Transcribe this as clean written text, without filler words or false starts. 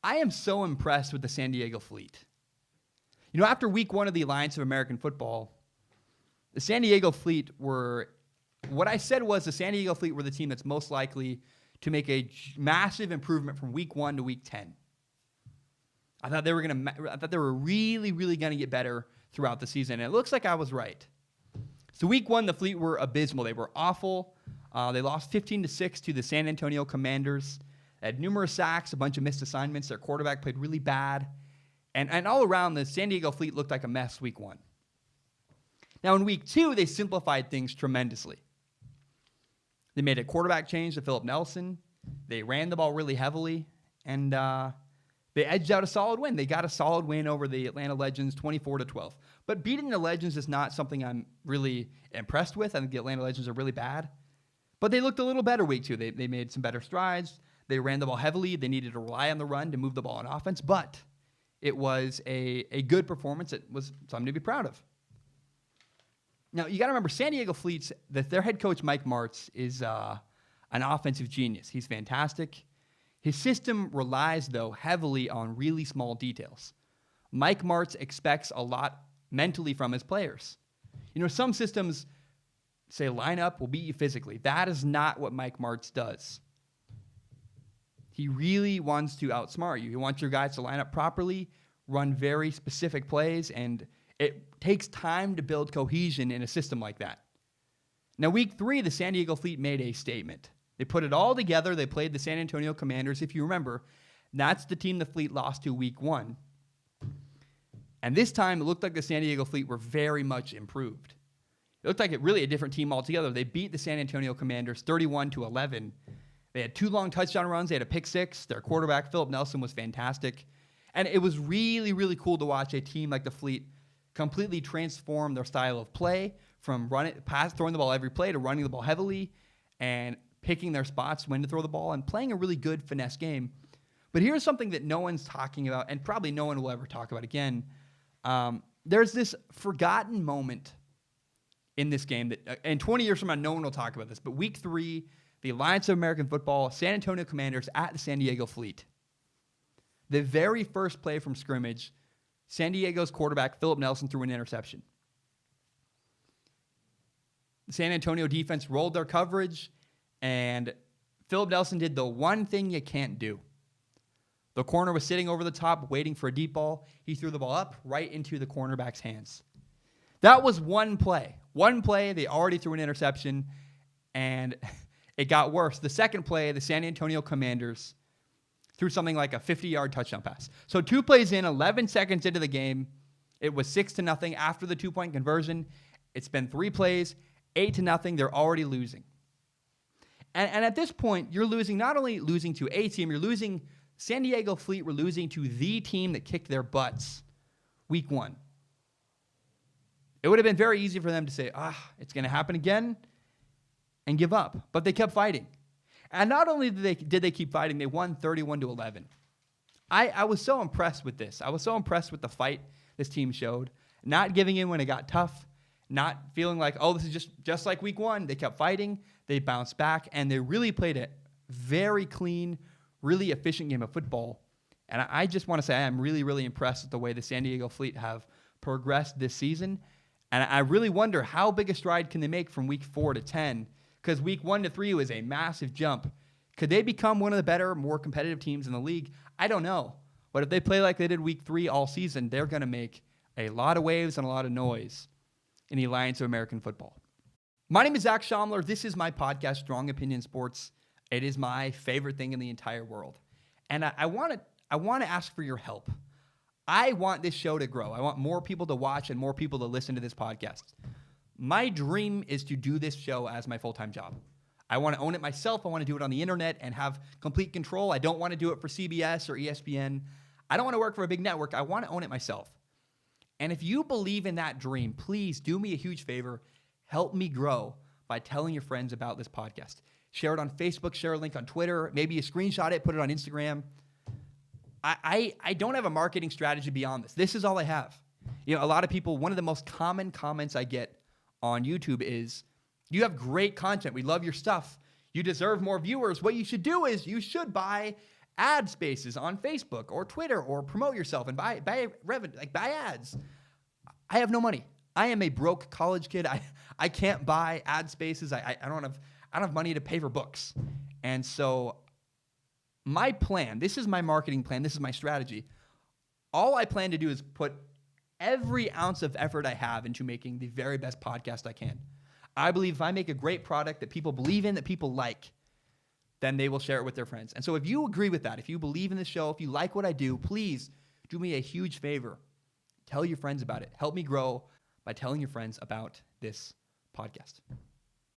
I am so impressed with the San Diego Fleet. You know, after week 1 of the Alliance of American Football, the San Diego Fleet were, what I said was the San Diego Fleet were the team that's most likely to make a massive improvement from week 1 to week 10. I thought they were really, really going to get better throughout the season, and it looks like I was right. So week 1, the Fleet were abysmal. They were awful. They lost 15-6 to the San Antonio Commanders. They had numerous sacks, a bunch of missed assignments. Their quarterback played really bad. And all around, the San Diego Fleet looked like a mess week 1. Now, in week 2, they simplified things tremendously. They made a quarterback change to Philip Nelson. They ran the ball really heavily, and they edged out a solid win. They got a solid win over the Atlanta Legends, 24-12. But beating the Legends is not something I'm really impressed with. I think the Atlanta Legends are really bad. But they looked a little better week 2. They made some better strides. They ran the ball heavily. They needed to rely on the run to move the ball on offense, but it was a good performance. It was something to be proud of. Now, you got to remember, San Diego Fleet's, their head coach, Mike Martz, is an offensive genius. He's fantastic. His system relies, though, heavily on really small details. Mike Martz expects a lot mentally from his players. You know, some systems say line up, will beat you physically. That is not what Mike Martz does. He really wants to outsmart you. He wants your guys to line up properly, run very specific plays, and it takes time to build cohesion in a system like that. Now, week 3, the San Diego Fleet made a statement. They put it all together. They played the San Antonio Commanders. If you remember, that's the team the Fleet lost to week 1. And this time, it looked like the San Diego Fleet were very much improved. It looked like really a different team altogether. They beat the San Antonio Commanders 31-11. They had 2 long touchdown runs. They had a pick 6. Their quarterback, Philip Nelson, was fantastic. And it was really, really cool to watch a team like the Fleet completely transform their style of play from throwing the ball every play to running the ball heavily and picking their spots when to throw the ball and playing a really good finesse game. But here's something that no one's talking about, and probably no one will ever talk about again. There's this forgotten moment in this game that, and 20 years from now, no one will talk about this. But week 3, the Alliance of American Football, San Antonio Commanders at the San Diego Fleet. The very first play from scrimmage, San Diego's quarterback, Philip Nelson, threw an interception. The San Antonio defense rolled their coverage, and Philip Nelson did the one thing you can't do. The corner was sitting over the top, waiting for a deep ball. He threw the ball up right into the cornerback's hands. That was one play. One play, they already threw an interception, and it got worse. The second play, the San Antonio Commanders threw something like a 50-yard touchdown pass. So 2 plays in, 11 seconds into the game, it was 6-0 after the 2-point conversion. It's been 3 plays, 8-0. They're already losing. And at this point, you're losing, not only losing to a team, you're losing, San Diego Fleet were losing to the team that kicked their butts week 1. It would have been very easy for them to say, it's going to happen again, and give up. But they kept fighting. And not only did they keep fighting, they won 31-11. I was so impressed with this. I was so impressed with the fight this team showed, not giving in when it got tough, not feeling like, this is just like week 1. They kept fighting, they bounced back, and they really played a very clean, really efficient game of football. And I just want to say I'm really, really impressed with the way the San Diego Fleet have progressed this season. And I really wonder how big a stride can they make from week 4 to 10, because week 1 to 3 was a massive jump. Could they become one of the better, more competitive teams in the league? I don't know. But if they play like they did week 3 all season, they're going to make a lot of waves and a lot of noise in the Alliance of American Football. My name is Zach Schaumler. This is my podcast, Strong Opinion Sports. It is my favorite thing in the entire world. And I want to ask for your help. I want this show to grow. I want more people to watch and more people to listen to this podcast. My dream is to do this show as my full-time job. I want to own it myself. I want to do it on the internet and have complete control. I don't want to do it for CBS or ESPN. I don't want to work for a big network. I want to own it myself. And if you believe in that dream, please do me a huge favor. Help me grow by telling your friends about this podcast. Share it on Facebook, share a link on Twitter, maybe you screenshot it, put it on Instagram. I don't have a marketing strategy beyond this. This is all I have. You know, a lot of people, one of the most common comments I get on YouTube is, you have great content. We love your stuff. You deserve more viewers. What you should do is you should buy ad spaces on Facebook or Twitter or promote yourself and buy ads. I have no money. I am a broke college kid. I can't buy ad spaces. I don't have money to pay for books. And so my plan, this is my marketing plan, this is my strategy. All I plan to do is put every ounce of effort I have into making the very best podcast I can. I believe if I make a great product that people believe in, that people like, then they will share it with their friends. And so if you agree with that, if you believe in the show, if you like what I do, please do me a huge favor. Tell your friends about it. Help me grow by telling your friends about this podcast.